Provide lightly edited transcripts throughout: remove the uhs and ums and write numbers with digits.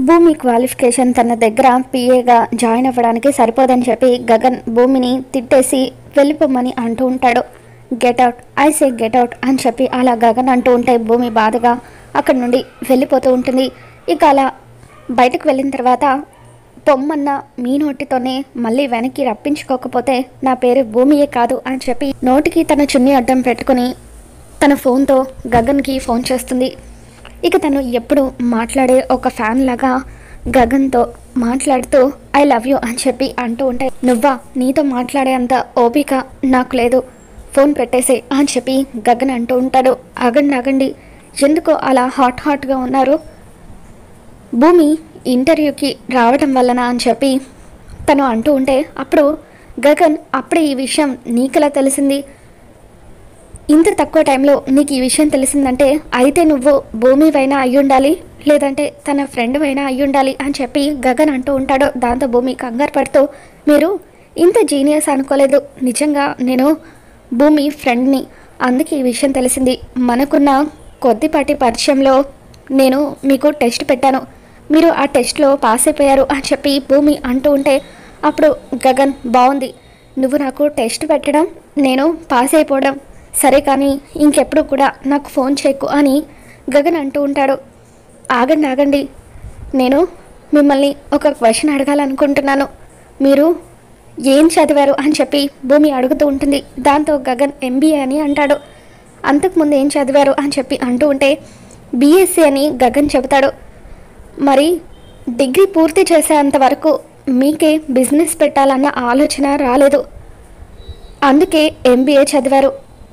భూమి క్వాలిఫికేషన్ తన దగ్గర పిఏగా జాయిన్ అవ్వడానికి సరిపోదని చెప్పి గగన్ భూమిని తిట్టేసి వెళ్ళిపోమని అంటూ ఉంటాడు. గెట్అవుట్, ఐ సే గెట్అవుట్ అని చెప్పి అలా గగన్ అంటూ ఉంటే భూమి బాధగా అక్కడి నుండి వెళ్ళిపోతూ ఉంటుంది. ఇక అలా బయటకు వెళ్ళిన తర్వాత పొమ్మన్న మీ నోటితోనే మళ్ళీ వెనక్కి రప్పించుకోకపోతే నా పేరు భూమియే కాదు అని చెప్పి నోటికి తన చున్నీ అడ్డం పెట్టుకుని తన ఫోన్తో గగన్కి ఫోన్ చేస్తుంది. ఇక తను ఎప్పుడు మాట్లాడే ఒక ఫ్యాన్ లాగా గగన్తో మాట్లాడుతూ ఐ లవ్ యూ అని చెప్పి అంటూ ఉంటే నువ్వా, నీతో మాట్లాడే అంత ఓపిక నాకు లేదు, ఫోన్ పెట్టేసే అని చెప్పి గగన్ అంటూ ఉంటాడు. ఆగండి, ఎందుకో అలా హాట్గా ఉన్నారు, భూమి ఇంటర్వ్యూకి రావడం వలన అని చెప్పి తను అంటూ ఉంటే అప్పుడు గగన్ అప్పుడే ఈ విషయం నీకెలా తెలిసింది, ఇంత తక్కువ టైంలో నీకు ఈ విషయం తెలిసిందంటే అయితే నువ్వు భూమివైనా అయ్యుండాలి, లేదంటే తన ఫ్రెండ్ అయినా అయ్యుండాలి అని చెప్పి గగన్ అంటూ ఉంటాడు. దాంతో భూమి కంగారు పడుతూ మీరు ఇంత జీనియస్ అనుకోలేదు, నిజంగా నేను భూమి ఫ్రెండ్ని, అందుకే ఈ విషయం తెలిసింది, మనకున్న కొద్దిపాటి పరిచయంలో నేను మీకు టెస్ట్ పెట్టాను, మీరు ఆ టెస్ట్లో పాస్ అయిపోయారు అని చెప్పి భూమి అంటూ ఉంటే అప్పుడు గగన్ బాగుంది, నువ్వు నాకు టెస్ట్ పెట్టడం నేను పాస్ అయిపోవడం సరే, కానీ ఇంకెప్పుడు కూడా నాకు ఫోన్ చేయకు అని గగన్ అంటూ ఉంటాడు. ఆగండి, నేను మిమ్మల్ని ఒక క్వశ్చన్ అడగాలనుకుంటున్నాను, మీరు ఏం చదివారు అని చెప్పి భూమి అడుగుతూ ఉంటుంది. దాంతో గగన్ ఎంబీఏ అని అంటాడు. అంతకుముందు ఏం చదివారు అని చెప్పి అంటూ ఉంటే బీఎస్సీ అని గగన్ చెబుతాడు. మరి డిగ్రీ పూర్తి చేసేంత వరకు మీకే బిజినెస్ పెట్టాలన్న ఆలోచన రాలేదు, అందుకే ఎంబీఏ చదివారు,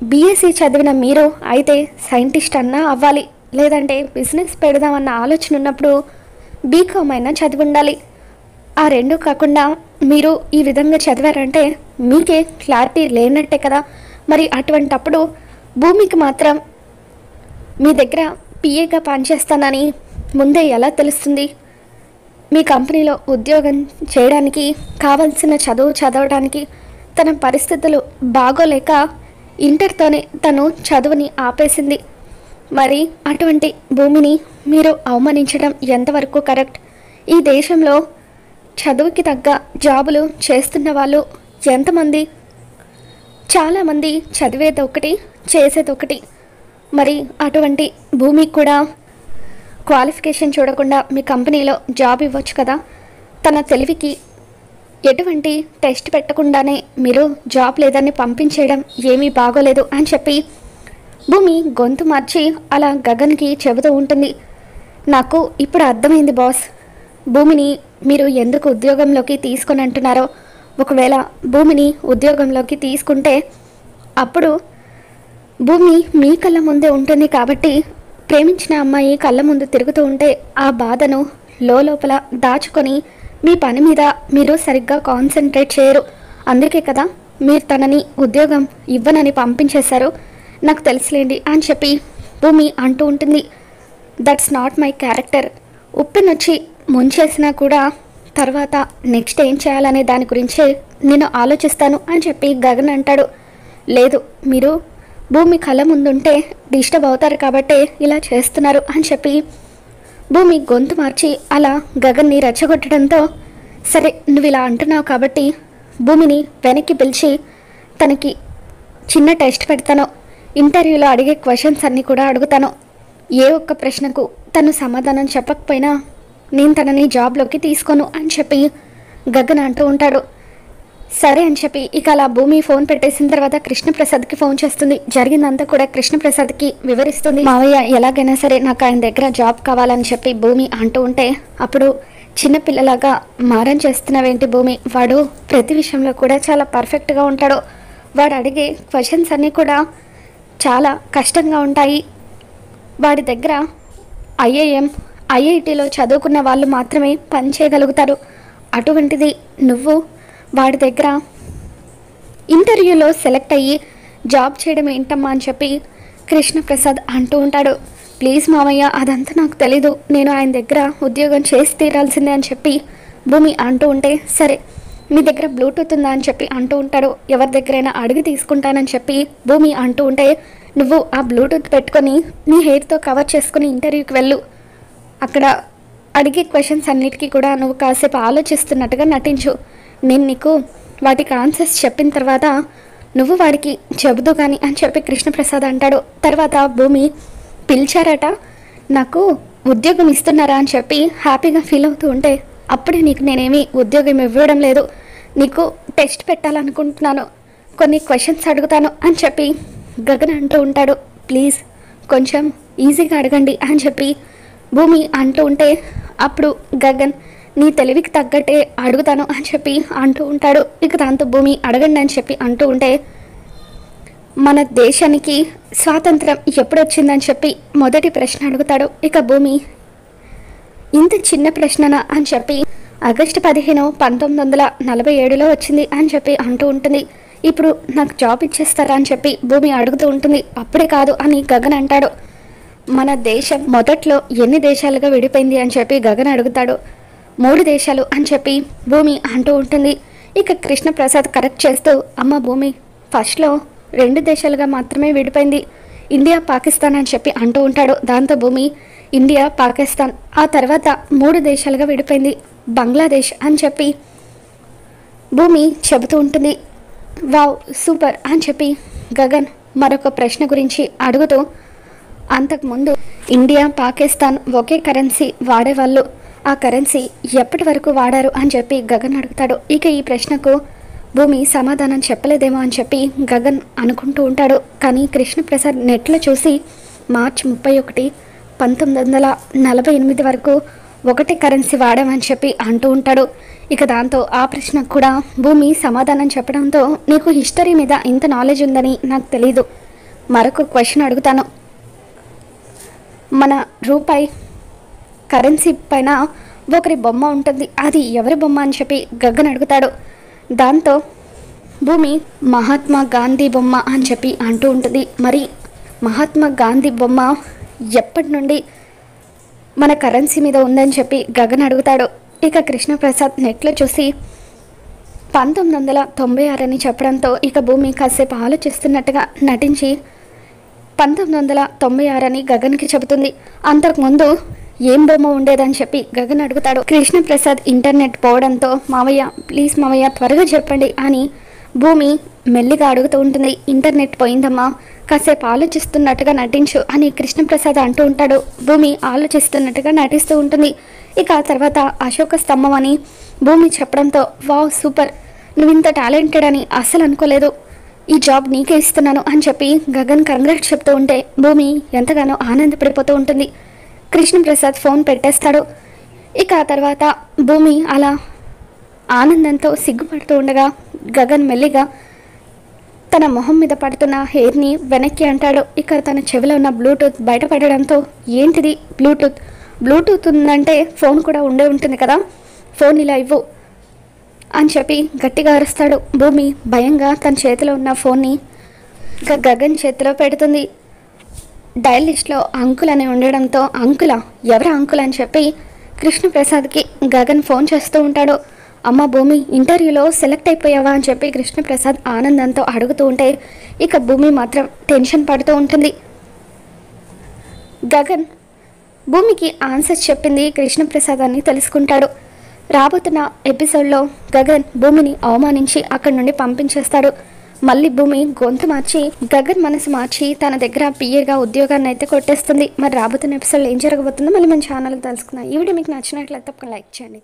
బీఎస్సీ చదివిన మీరు అయితే సైంటిస్ట్ అన్నా అవ్వాలి, లేదంటే బిజినెస్ పెడదామన్న ఆలోచన ఉన్నప్పుడు బీకామ్ అయినా చదివి ఉండాలి, ఆ రెండు కాకుండా మీరు ఈ విధంగా చదివారంటే మీకే క్లారిటీ లేనట్టే కదా, మరి అటువంటప్పుడు భూమికి మాత్రం మీ దగ్గర పిఏగా పనిచేస్తానని ముందే ఎలా తెలుస్తుంది, మీ కంపెనీలో ఉద్యోగం చేయడానికి కావాల్సిన చదువు చదవడానికి తన పరిస్థితులు బాగోలేక ఇంటర్తోనే తను చదువుని ఆపేసింది, మరి అటువంటి భూమిని మీరు అవమానించడం ఎంతవరకు కరెక్ట్, ఈ దేశంలో చదువుకి తగ్గ జాబులు చేస్తున్న వాళ్ళు ఎంతమంది, చాలామంది చదివేది ఒకటి చేసేది ఒకటి, మరి అటువంటి భూమికి కూడా క్వాలిఫికేషన్ చూడకుండా మీ కంపెనీలో జాబ్ ఇవ్వచ్చు కదా, తన తెలివికి ఎటువంటి టెస్ట్ పెట్టకుండానే మీరు జాబ్ లేదని పంపించేయడం ఏమీ బాగోలేదు అని చెప్పి భూమి గొంతు మార్చి అలా గగన్కి చెబుతూ ఉంటుంది. నాకు ఇప్పుడు అర్థమైంది బాస్, భూమిని మీరు ఎందుకు ఉద్యోగంలోకి తీసుకొని అంటున్నారో, ఒకవేళ భూమిని ఉద్యోగంలోకి తీసుకుంటే అప్పుడు భూమి మీ కళ్ళ ముందే ఉంటుంది కాబట్టి ప్రేమించిన అమ్మాయి కళ్ళ ముందు తిరుగుతూ ఉంటే ఆ బాధను లోపల దాచుకొని మీ పని మీద మీరు సరిగ్గా కాన్సన్ట్రేట్ చేయరు, అందుకే కదా మీరు తనని ఉద్యోగం ఇవ్వనని పంపించేశారు, నాకు తెలుసులేండి అని చెప్పి భూమి అంటూ ఉంటుంది. దట్స్ నాట్ మై క్యారెక్టర్, ఉప్పెనొచ్చి ముంచేసినా కూడా తర్వాత నెక్స్ట్ ఏం చేయాలనే దాని గురించే నేను ఆలోచిస్తాను అని చెప్పి గగన్ అంటాడు. లేదు, మీరు భూమి కళ్ళ ముందుంటే డిస్టర్బ్ అవుతారు కాబట్టే ఇలా చేస్తున్నారు అని చెప్పి భూమి గొంతు మార్చి అలా గగన్ని రెచ్చగొట్టడంతో సరే నువ్వు ఇలా అంటున్నావు కాబట్టి భూమిని వెనక్కి పిలిచి తనకి చిన్న టెస్ట్ పెడతాను, ఇంటర్వ్యూలో అడిగే క్వశ్చన్స్ అన్నీ కూడా అడుగుతాను, ఏ ఒక్క ప్రశ్నకు తను సమాధానం చెప్పకపోయినా నేను తనని జాబ్లోకి తీసుకోను అని చెప్పి గగన్ అంటూ ఉంటాడు. సరే అని చెప్పి ఇక అలా భూమి ఫోన్ పెట్టేసిన తర్వాత కృష్ణప్రసాద్కి ఫోన్ చేస్తుంది. జరిగిందంతా కూడా కృష్ణప్రసాద్కి వివరిస్తుంది. మావయ్య ఎలాగైనా సరే నాకు ఆయన దగ్గర జాబ్ కావాలని చెప్పి భూమి అంటూ ఉంటే అప్పుడు చిన్నపిల్లలాగా మారం చేస్తున్నావేంటి భూమి, వాడు ప్రతి విషయంలో కూడా చాలా పర్ఫెక్ట్గా ఉంటాడు, వాడు అడిగే క్వశ్చన్స్ అన్నీ కూడా చాలా కష్టంగా ఉంటాయి, వాడి దగ్గర ఐఐటిలో చదువుకున్న వాళ్ళు మాత్రమే పని చేయగలుగుతారు, అటువంటిది నువ్వు వాడి దగ్గర ఇంటర్వ్యూలో సెలెక్ట్ అయ్యి జాబ్ చేయడం ఏంటమ్మా అని చెప్పి కృష్ణప్రసాద్ అంటూ ఉంటాడు. ప్లీజ్ మావయ్య, అదంతా నాకు తెలీదు, నేను ఆయన దగ్గర ఉద్యోగం చేసి తీరాల్సిందే అని చెప్పి భూమి అంటూ ఉంటే సరే మీ దగ్గర బ్లూటూత్ ఉందా అని చెప్పి అంటూ ఉంటాడు. ఎవరి దగ్గరైనా అడిగి తీసుకుంటానని చెప్పి భూమి అంటూ ఉంటే నువ్వు ఆ బ్లూటూత్ పెట్టుకొని నీ హెయిర్తో కవర్ చేసుకుని ఇంటర్వ్యూకి వెళ్ళు, అక్కడ అడిగే క్వశ్చన్స్ అన్నిటికీ కూడా నువ్వు కాసేపు ఆలోచిస్తున్నట్టుగా నటించు. నేను నీకు వాటికి ఆన్సర్స్ చెప్పిన తర్వాత నువ్వు వాడికి చెబుదు కానీ అని చెప్పి కృష్ణప్రసాద్ అంటాడు. తర్వాత భూమి పిలిచారట, నాకు ఉద్యోగం ఇస్తున్నారా అని చెప్పి హ్యాపీగా ఫీల్ అవుతూ ఉంటే, అప్పుడే నీకు నేనేమి ఉద్యోగం ఇవ్వడం లేదు, నీకు టెస్ట్ పెట్టాలనుకుంటున్నాను, కొన్ని క్వశ్చన్స్ అడుగుతాను అని చెప్పి గగన్ అంటూ ఉంటాడు. ప్లీజ్ కొంచెం ఈజీగా అడగండి అని చెప్పి భూమి అంటూ ఉంటే, అప్పుడు గగన్ నీ తెలివికి తగ్గట్టే అడుగుతాను అని చెప్పి అంటూ ఉంటాడు. ఇక దాంతో భూమి అడగండి అని చెప్పి అంటూ ఉంటే, మన దేశానికి స్వాతంత్రం ఎప్పుడు వచ్చిందని చెప్పి మొదటి ప్రశ్న అడుగుతాడు. ఇక భూమి ఇంత చిన్న ప్రశ్ననా అని చెప్పి ఆగస్టు 15, 1947లో వచ్చింది అని చెప్పి అంటూ ఉంటుంది. ఇప్పుడు నాకు జాబ్ ఇచ్చేస్తారా అని చెప్పి భూమి అడుగుతూ ఉంటుంది. అప్పుడే కాదు అని గగన్ అంటాడు. మన దేశం మొదట్లో ఎన్ని దేశాలుగా విడిపోయింది అని చెప్పి గగన్ అడుగుతాడు. 3 దేశాలు అని చెప్పి భూమి అంటూ ఉంటుంది. ఇక కృష్ణప్రసాద్ కరెక్ట్ చేస్తూ, అమ్మ భూమి ఫస్ట్లో 2 దేశాలుగా మాత్రమే విడిపోయింది, ఇండియా పాకిస్తాన్ అని చెప్పి అంటూ ఉంటాడు. దాంతో భూమి ఇండియా పాకిస్తాన్, ఆ తర్వాత 3 దేశాలుగా విడిపోయింది బంగ్లాదేశ్ అని చెప్పి భూమి చెబుతూ ఉంటుంది. వావ్ సూపర్ అని చెప్పి గగన్ మరొక ప్రశ్న గురించి అడుగుతూ, అంతకుముందు ఇండియా పాకిస్తాన్ ఒకే కరెన్సీ వాడేవాళ్ళు, ఆ కరెన్సీ ఎప్పటి వరకు వాడారు అని చెప్పి గగన్ అడుగుతాడు. ఇక ఈ ప్రశ్నకు భూమి సమాధానం చెప్పలేదేమో అని చెప్పి గగన్ అనుకుంటూ ఉంటాడు. కానీ కృష్ణప్రసాద్ నెట్లో చూసి మార్చి 31, 1948 వరకు ఒకటే కరెన్సీ వాడామని చెప్పి అంటూ ఉంటాడు. ఇక దాంతో ఆ ప్రశ్నకు కూడా భూమి సమాధానం చెప్పడంతో, నీకు హిస్టరీ మీద ఇంత నాలెడ్జ్ ఉందని నాకు తెలీదు, మరొక క్వశ్చన్ అడుగుతాను. మన రూపాయి కరెన్సీ పైన ఒకరి బొమ్మ ఉంటుంది, అది ఎవరి బొమ్మ అని చెప్పి గగన్ అడుగుతాడు. దాంతో భూమి మహాత్మా గాంధీ బొమ్మ అని చెప్పి అంటూ ఉంటుంది. మరి మహాత్మా గాంధీ బొమ్మ ఎప్పటి నుండి మన కరెన్సీ మీద ఉందని చెప్పి గగన్ అడుగుతాడు. ఇక కృష్ణప్రసాద్ నెట్లో చూసి 1996 అని చెప్పడంతో ఇక భూమి కాసేపు ఆలోచిస్తున్నట్టుగా నటించి 1996 అని గగన్కి చెబుతుంది. అంతకుముందు ఏం బొమ్మ ఉండేదని చెప్పి గగన్ అడుగుతాడు. కృష్ణప్రసాద్ ఇంటర్నెట్ పోవడంతో, మావయ్య ప్లీజ్ మావయ్య త్వరగా చెప్పండి అని భూమి మెల్లిగా అడుగుతూ ఉంటుంది. ఇంటర్నెట్ పోయిందమ్మా, కాసేపు ఆలోచిస్తున్నట్టుగా నటించు అని కృష్ణప్రసాద్ అంటూ ఉంటాడు. భూమి ఆలోచిస్తున్నట్టుగా నటిస్తూ ఉంటుంది. ఇక ఆ తర్వాత అశోక స్తంభం అని భూమి చెప్పడంతో, వావ్ సూపర్, నువ్వు ఇంత టాలెంటెడ్ అని అస్సలు అనుకోలేదు, ఈ జాబ్ నీకే ఇస్తున్నాను అని చెప్పి గగన్ కంగ్రాట్స్ చెప్తూ ఉంటే భూమి ఎంతగానో ఆనందపడిపోతూ ఉంటుంది. కృష్ణప్రసాద్ ఫోన్ పెట్టేస్తాడు. ఇక ఆ తర్వాత భూమి అలా ఆనందంతో సిగ్గుపడుతూ ఉండగా గగన్ మెల్లిగా తన మొహం మీద పడుతున్న హెయిర్ని వెనక్కి అంటాడు. ఇక తన చెవిలో ఉన్న బ్లూటూత్ బయటపడడంతో, ఏంటిది బ్లూటూత్ ఉందంటే ఫోన్ కూడా ఉండే ఉంటుంది కదా, ఫోన్ ఇలా ఇవ్వు అని చెప్పి గట్టిగా అరుస్తాడు. భూమి భయంగా తన చేతిలో ఉన్న ఫోన్ని గగన్ చేతిలో పెడుతుంది. డయల్ లిస్ట్లో అంకుల్ అని ఉండడంతో, ఎవరా అంకుల్ అని చెప్పి కృష్ణప్రసాద్కి గగన్ ఫోన్ చేస్తూ ఉంటాడు. అమ్మ భూమి ఇంటర్వ్యూలో సెలెక్ట్ అయిపోయావా అని చెప్పి కృష్ణప్రసాద్ ఆనందంతో అడుగుతూ ఉంటే ఇక భూమి మాత్రం టెన్షన్ పడుతూ ఉంటుంది. గగన్ భూమికి ఆన్సర్ చెప్పింది కృష్ణప్రసాద్ అని తెలుసుకుంటాడు. రాబోతున్న ఎపిసోడ్లో గగన్ భూమిని అవమానించి అక్కడి నుండి పంపించేస్తాడు. మళ్ళీ భూమి గొంతు మార్చి గగన్ మనసు మార్చి తన దగ్గర పిఏగా ఉద్యోగాన్ని అయితే కొట్టేస్తుంది. మరి రాబోతున్న ఎపిసోడ్లో ఏం జరగబోతుందో మళ్ళీ మన ఛానల్ తెలుసుకుందాం. ఈ వీడియో మీకు నచ్చినట్లయితే తప్పకుండా లైక్ చేయండి.